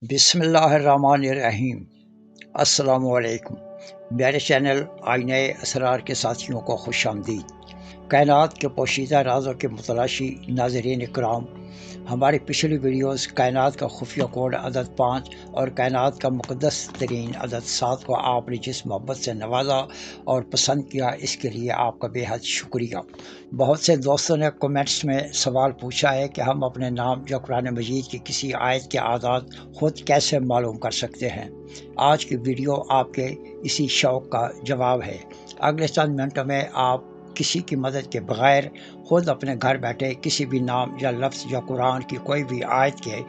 بسم اللہ الرحمن الرحیم۔ السلام علیکم۔ میرے چینل آئینہ اسرار کے ساتھیوں کو خوش آمدید۔ کائنات کے پوشیدہ رازوں کے متلاشی ناظرین اکرام، ہماری پچھلی ویڈیوز کائنات کا خفیہ کوڈ عدد 5 اور کائنات کا مقدس ترین عدد 7 کو آپ نے جس محبت سے نوازا اور پسند کیا، اس کے لیے آپ کا بے حد شکریہ۔ بہت سے دوستوں نے کمنٹس میں سوال پوچھا ہے کہ ہم اپنے نام یا قرآن مجید کی کسی آیت کے اعداد خود کیسے معلوم کر سکتے ہیں۔ آج کی ویڈیو آپ کے اسی شوق کا جواب ہے۔ اگلے چند منٹوں میں آپ کسی کی مدد کے بغیر خود اپنے گھر بیٹھے کسی بھی نام یا لفظ یا قرآن کی کوئی بھی آیت کے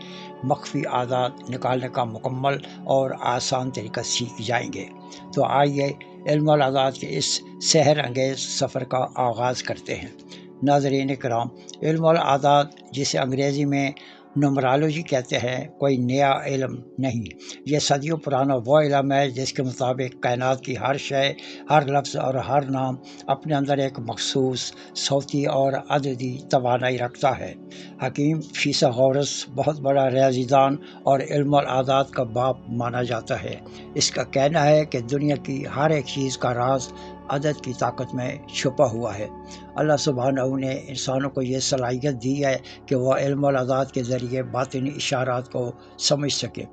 مخفی اعداد نکالنے کا مکمل اور آسان طریقہ سیکھ جائیں گے۔ تو آئیے علم الاعداد کے اس سحر انگیز سفر کا آغاز کرتے ہیں۔ ناظرین کرام، علم الاعداد جسے انگریزی میں نمبرالوجی کہتے ہیں، کوئی نیا علم نہیں۔ یہ صدیوں پرانا وہ علم ہے جس کے مطابق کائنات کی ہر شے، ہر لفظ اور ہر نام اپنے اندر ایک مخصوص صوتی اور عددی توانائی رکھتا ہے۔ حکیم فیثاغورس بہت بڑا ریاضی دان اور علم الاعداد کا باپ مانا جاتا ہے۔ اس کا کہنا ہے کہ دنیا کی ہر ایک چیز کا راز عدد کی طاقت میں چھپا ہوا ہے۔ اللہ سبحانہ نے انسانوں کو یہ صلاحیت دی ہے کہ وہ علم الاعداد کے ذریعے باطنی اشارات کو سمجھ سکے۔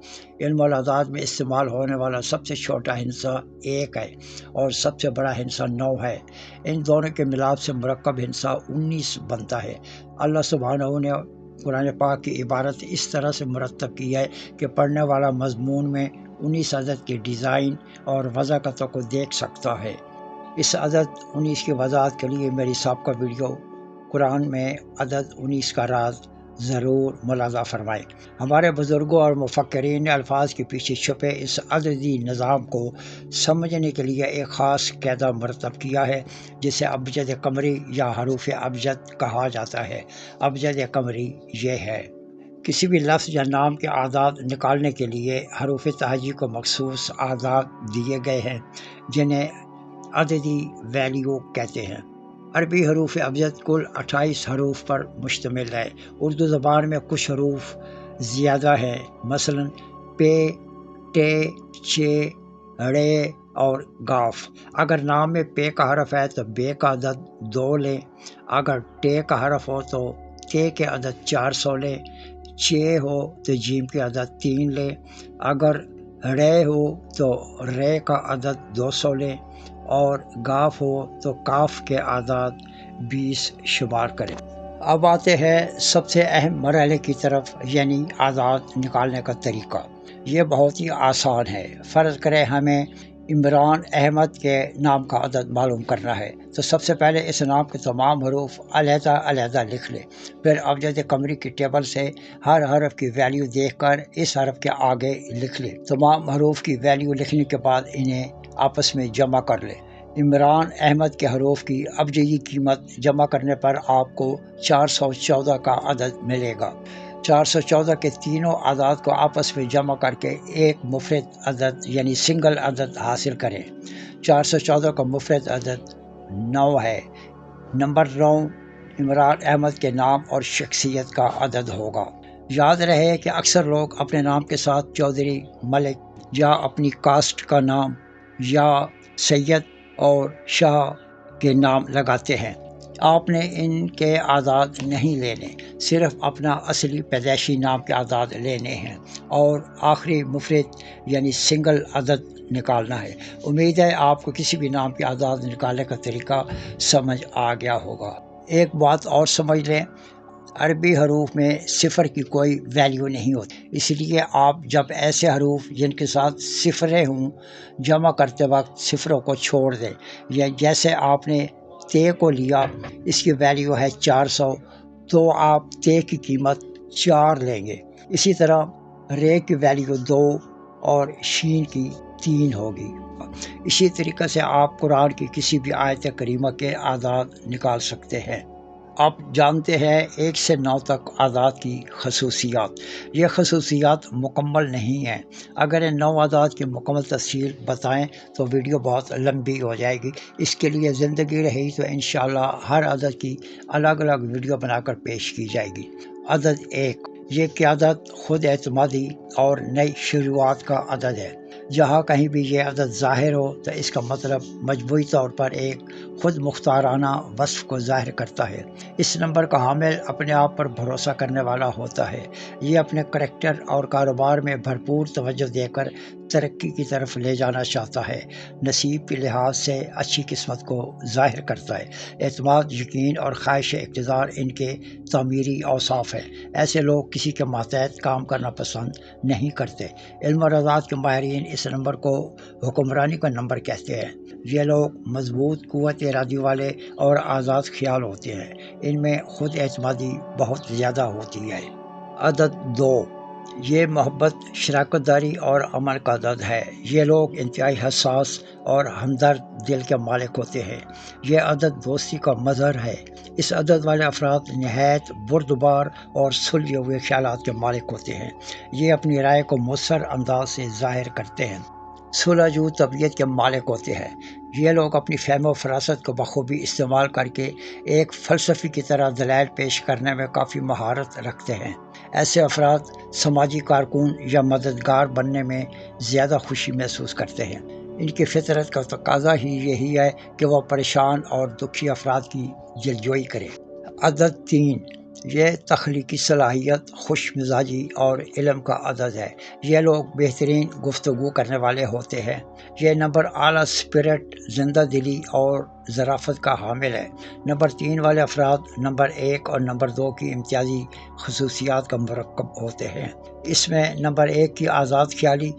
علم الاعداد میں استعمال ہونے والا سب سے چھوٹا ہندسہ 1 ہے اور سب سے بڑا ہندسہ 9 ہے۔ ان دونوں کے ملاپ سے مرکب ہندسہ 19 بنتا ہے۔ اللہ سبحانہ نے قرآن پاک کی عبارت اس طرح سے مرتب کی ہے کہ پڑھنے والا مضمون میں 19 عدد کی ڈیزائن اور وضاحتوں کو دیکھ سکتا ہے۔ اس عدد 19 کی وضاحت کے لیے میری سابقہ ویڈیو قرآن میں عدد 19 کا راز ضرور ملاحظہ فرمائیں۔ ہمارے بزرگوں اور مفکرین نے الفاظ کے پیچھے چھپے اس عددی نظام کو سمجھنے کے لیے ایک خاص قاعدہ مرتب کیا ہے جسے ابجد قمری یا حروف ابجد کہا جاتا ہے۔ ابجد قمری یہ ہے: کسی بھی لفظ یا نام کے اعداد نکالنے کے لیے حروف تہجی کو مخصوص اعداد دیے گئے ہیں جنہیں عددی ویلیو کہتے ہیں۔ عربی حروف ابجد کل 28 حروف پر مشتمل ہے۔ اردو زبان میں کچھ حروف زیادہ ہیں، مثلا پے، ٹے، چے، ڑے اور گاف۔ اگر نام میں پے کا حرف ہے تو بے کا عدد 2 لیں، اگر ٹے کا حرف ہو تو تے کے عدد 400 لیں، چے ہو تو جیم کے عدد 3 لیں، اگر ڑے ہو تو رے کا عدد 200 لیں اور گاف ہو تو کاف کے اعداد 20 شمار کریں۔ اب آتے ہیں سب سے اہم مرحلے کی طرف، یعنی اعداد نکالنے کا طریقہ۔ یہ بہت ہی آسان ہے۔ فرض کریں ہمیں عمران احمد کے نام کا عدد معلوم کرنا ہے تو سب سے پہلے اس نام کے تمام حروف علیحدہ علیحدہ لکھ لیں، پھر ابجد قمری کی ٹیبل سے ہر حرف کی ویلیو دیکھ کر اس حرف کے آگے لکھ لیں۔ تمام حروف کی ویلیو لکھنے کے بعد انہیں آپس میں جمع کر لیں۔ عمران احمد کے حروف کی ابجدی قیمت جمع کرنے پر آپ کو 414 کا عدد ملے گا۔ 414 کے تینوں اعداد کو آپس میں جمع کر کے ایک مفرد عدد یعنی سنگل عدد حاصل کریں۔ 414 کا مفرد عدد 9 ہے۔ نمبر 9 عمران احمد کے نام اور شخصیت کا عدد ہوگا۔ یاد رہے کہ اکثر لوگ اپنے نام کے ساتھ چودھری، ملک یا اپنی کاسٹ کا نام یا سید اور شاہ کے نام لگاتے ہیں۔ آپ نے ان کے اعداد نہیں لینے، صرف اپنا اصلی پیدائشی نام کے اعداد لینے ہیں اور آخری مفرد یعنی سنگل عدد نکالنا ہے۔ امید ہے آپ کو کسی بھی نام کے اعداد نکالنے کا طریقہ سمجھ آ گیا ہوگا۔ ایک بات اور سمجھ لیں، عربی حروف میں صفر کی کوئی ویلیو نہیں ہوتی، اس لیے آپ جب ایسے حروف جن کے ساتھ صفریں ہوں جمع کرتے وقت صفروں کو چھوڑ دیں۔ یا جیسے آپ نے تے کو لیا، اس کی ویلیو ہے 400 تو آپ تے کی قیمت 4 لیں گے۔ اسی طرح رے کی ویلیو 2 اور شین کی 3 ہوگی۔ اسی طریقے سے آپ قرآن کی کسی بھی آیت کریمہ کے اعداد نکال سکتے ہیں۔ آپ جانتے ہیں 1 سے 9 تک اعداد کی خصوصیات۔ یہ خصوصیات مکمل نہیں ہیں۔ اگر ان 9 اعداد کی مکمل تفصیل بتائیں تو ویڈیو بہت لمبی ہو جائے گی۔ اس کے لیے زندگی رہی تو انشاءاللہ ہر عدد کی الگ الگ ویڈیو بنا کر پیش کی جائے گی۔ عدد 1 یہ قیادت، خود اعتمادی اور نئی شروعات کا عدد ہے۔ جہاں کہیں بھی یہ عدد ظاہر ہو تو اس کا مطلب مجموعی طور پر ایک خود مختارانہ وصف کو ظاہر کرتا ہے۔ اس نمبر کا حامل اپنے آپ پر بھروسہ کرنے والا ہوتا ہے۔ یہ اپنے کریکٹر اور کاروبار میں بھرپور توجہ دے کر ترقی کی طرف لے جانا چاہتا ہے۔ نصیب کے لحاظ سے اچھی قسمت کو ظاہر کرتا ہے۔ اعتماد، یقین اور خواہش اقتدار ان کے تعمیری اوصاف ہیں۔ ایسے لوگ کسی کے ماتحت کام کرنا پسند نہیں کرتے۔ علم و ریاضیات کے ماہرین اس نمبر کو حکمرانی کا نمبر کہتے ہیں۔ یہ لوگ مضبوط قوت ارادی والے اور آزاد خیال ہوتے ہیں۔ ان میں خود اعتمادی بہت زیادہ ہوتی ہے۔ عدد 2، یہ محبت، شراکت داری اور امن کا عدد ہے۔ یہ لوگ انتہائی حساس اور ہمدرد دل کے مالک ہوتے ہیں۔ یہ عدد دوستی کا مظہر ہے۔ اس عدد والے افراد نہایت بردبار اور سلجھے ہوئے خیالات کے مالک ہوتے ہیں۔ یہ اپنی رائے کو مؤثر انداز سے ظاہر کرتے ہیں۔ سلجھو طبیعت کے مالک ہوتے ہیں۔ یہ لوگ اپنی فہم و فراست کو بخوبی استعمال کر کے ایک فلسفی کی طرح دلائل پیش کرنے میں کافی مہارت رکھتے ہیں۔ ایسے افراد سماجی کارکن یا مددگار بننے میں زیادہ خوشی محسوس کرتے ہیں۔ ان کی فطرت کا تقاضا ہی یہی ہے کہ وہ پریشان اور دکھی افراد کی دلجوئی کریں۔ عدد 3، یہ تخلیقی صلاحیت، خوش مزاجی اور علم کا عدد ہے۔ یہ لوگ بہترین گفتگو کرنے والے ہوتے ہیں۔ یہ نمبر اعلیٰ اسپرٹ، زندہ دلی اور ظرافت کا حامل ہے۔ نمبر 3 والے افراد نمبر 1 اور نمبر 2 کی امتیازی خصوصیات کا مرکب ہوتے ہیں۔ اس میں نمبر 1 کی آزاد خیالی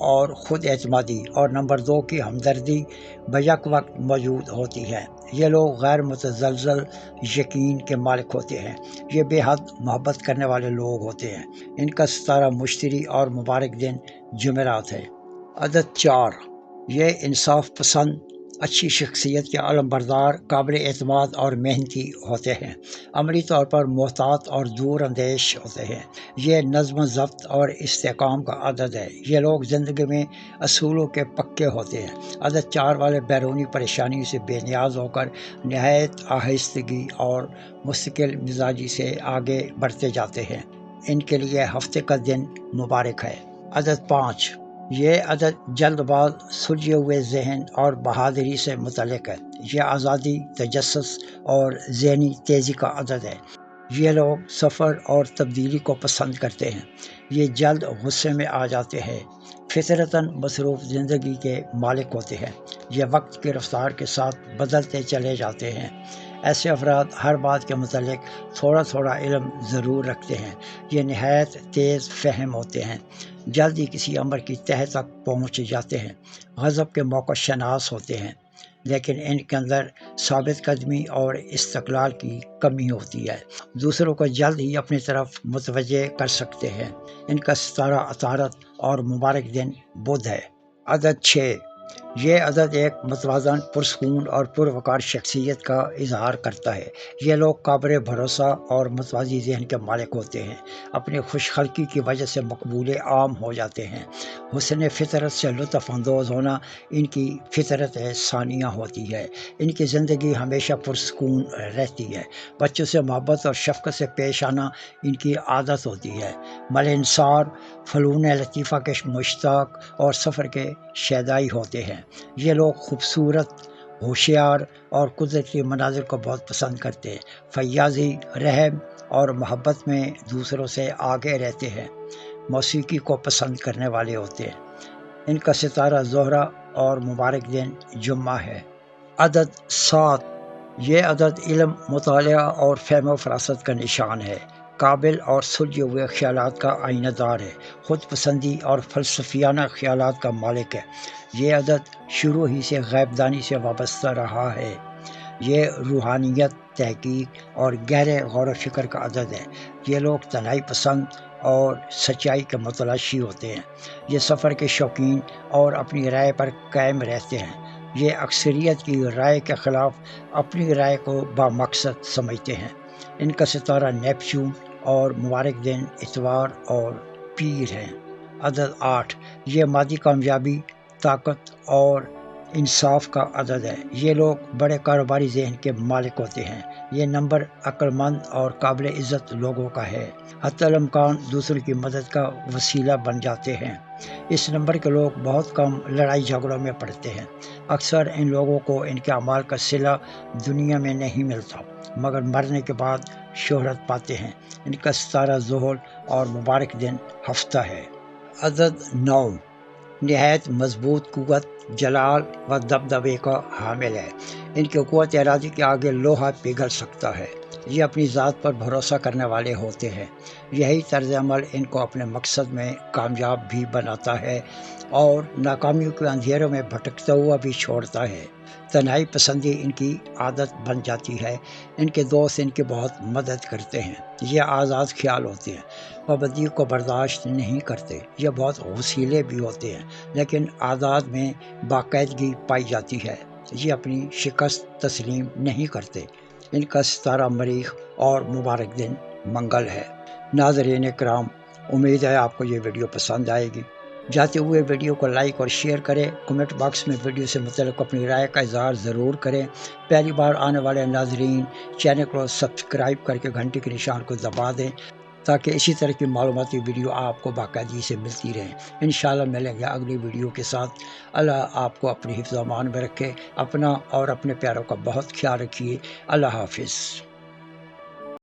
اور خود اعتمادی اور نمبر 2 کی ہمدردی بیک وقت موجود ہوتی ہے۔ یہ لوگ غیر متزلزل یقین کے مالک ہوتے ہیں۔ یہ بے حد محبت کرنے والے لوگ ہوتے ہیں۔ ان کا ستارہ مشتری اور مبارک دن جمعرات ہے۔ عدد 4، یہ انصاف پسند، اچھی شخصیت کے علمبردار، قابل اعتماد اور محنتی ہوتے ہیں۔ عملی طور پر محتاط اور دور اندیش ہوتے ہیں۔ یہ نظم و ضبط اور استحکام کا عدد ہے۔ یہ لوگ زندگی میں اصولوں کے پکے ہوتے ہیں۔ عدد 4 والے بیرونی پریشانی سے بے نیاز ہو کر نہایت آہستگی اور مستقل مزاجی سے آگے بڑھتے جاتے ہیں۔ ان کے لیے ہفتے کا دن مبارک ہے۔ عدد 5، یہ عدد جلد باز، سلجھے ہوئے ذہن اور بہادری سے متعلق ہے۔ یہ آزادی، تجسس اور ذہنی تیزی کا عدد ہے۔ یہ لوگ سفر اور تبدیلی کو پسند کرتے ہیں۔ یہ جلد غصے میں آ جاتے ہیں۔ فطرتاً مصروف زندگی کے مالک ہوتے ہیں۔ یہ وقت کی رفتار کے ساتھ بدلتے چلے جاتے ہیں۔ ایسے افراد ہر بات کے متعلق تھوڑا تھوڑا علم ضرور رکھتے ہیں۔ یہ نہایت تیز فہم ہوتے ہیں۔ جلد ہی کسی امر کی تہہ تک پہنچ جاتے ہیں۔ غضب کے موقع شناس ہوتے ہیں، لیکن ان کے اندر ثابت قدمی اور استقلال کی کمی ہوتی ہے۔ دوسروں کو جلد ہی اپنی طرف متوجہ کر سکتے ہیں۔ ان کا ستارہ عطارد اور مبارک دن بدھ ہے۔ عدد 6، یہ عدد ایک متوازن، پرسکون اور پروقار شخصیت کا اظہار کرتا ہے۔ یہ لوگ قابل بھروسہ اور متوازی ذہن کے مالک ہوتے ہیں۔ اپنی خوش خلقی کی وجہ سے مقبول عام ہو جاتے ہیں۔ حسن فطرت سے لطف اندوز ہونا ان کی فطرت ثانیہ ہوتی ہے۔ ان کی زندگی ہمیشہ پرسکون رہتی ہے۔ بچوں سے محبت اور شفقت سے پیش آنا ان کی عادت ہوتی ہے۔ ملنسار، فنون لطیفہ کے مشتاق اور سفر کے شیدائی ہوتے ہیں۔ یہ لوگ خوبصورت، ہوشیار اور قدرتی مناظر کو بہت پسند کرتے ہیں۔ فیاضی، رحم اور محبت میں دوسروں سے آگے رہتے ہیں۔ موسیقی کو پسند کرنے والے ہوتے ہیں۔ ان کا ستارہ زہرہ اور مبارک دن جمعہ ہے۔ عدد 7، یہ عدد علم، مطالعہ اور فہم و فراست کا نشان ہے۔ قابل اور سلجھے ہوئے خیالات کا آئینہ دار ہے۔ خود پسندی اور فلسفیانہ خیالات کا مالک ہے۔ یہ عدد شروع ہی سے غیب دانی سے وابستہ رہا ہے۔ یہ روحانیت، تحقیق اور گہرے غور و فکر کا عدد ہے۔ یہ لوگ تنہائی پسند اور سچائی کے متلاشی ہوتے ہیں۔ یہ سفر کے شوقین اور اپنی رائے پر قائم رہتے ہیں۔ یہ اکثریت کی رائے کے خلاف اپنی رائے کو بامقصد سمجھتے ہیں۔ ان کا ستارہ نیپچون اور مبارک دن اتوار اور پیر ہیں۔ عدد 8، یہ مادی کامیابی، طاقت اور انصاف کا عدد ہے۔ یہ لوگ بڑے کاروباری ذہن کے مالک ہوتے ہیں۔ یہ نمبر عقلمند اور قابل عزت لوگوں کا ہے، حتی الامکان دوسروں کی مدد کا وسیلہ بن جاتے ہیں۔ اس نمبر کے لوگ بہت کم لڑائی جھگڑوں میں پڑتے ہیں۔ اکثر ان لوگوں کو ان کے اعمال کا صلہ دنیا میں نہیں ملتا، مگر مرنے کے بعد شہرت پاتے ہیں۔ ان کا ستارہ ظہر اور مبارک دن ہفتہ ہے۔ عدد 9 نہایت مضبوط قوت، جلال و دبدبے کا حامل ہے۔ ان کی قوت ارادی کے آگے لوہا پگھل سکتا ہے۔ یہ اپنی ذات پر بھروسہ کرنے والے ہوتے ہیں۔ یہی طرز عمل ان کو اپنے مقصد میں کامیاب بھی بناتا ہے اور ناکامیوں کے اندھیروں میں بھٹکتا ہوا بھی چھوڑتا ہے۔ تنہائی پسندی ان کی عادت بن جاتی ہے۔ ان کے دوست ان کی بہت مدد کرتے ہیں۔ یہ آزاد خیال ہوتے ہیں، پابندی کو برداشت نہیں کرتے۔ یہ بہت غصیلے بھی ہوتے ہیں، لیکن عادات میں باقاعدگی پائی جاتی ہے۔ یہ اپنی شکست تسلیم نہیں کرتے۔ ان کا ستارہ مریخ اور مبارک دن منگل ہے۔ ناظرین کرام، امید ہے آپ کو یہ ویڈیو پسند آئے گی۔ جاتے ہوئے ویڈیو کو لائک اور شیئر کریں۔ کمنٹ باکس میں ویڈیو سے متعلق اپنی رائے کا اظہار ضرور کریں۔ پہلی بار آنے والے ناظرین چینل کو سبسکرائب کر کے گھنٹی کے نشان کو دبا دیں تاکہ اسی طرح کی معلوماتی ویڈیو آپ کو باقاعدگی سے ملتی رہیں۔ انشاءاللہ ملیں گے اگلی ویڈیو کے ساتھ۔ اللہ آپ کو اپنی حفظ و امان میں رکھے۔ اپنا اور اپنے پیاروں کا بہت خیال رکھیے۔ اللہ حافظ۔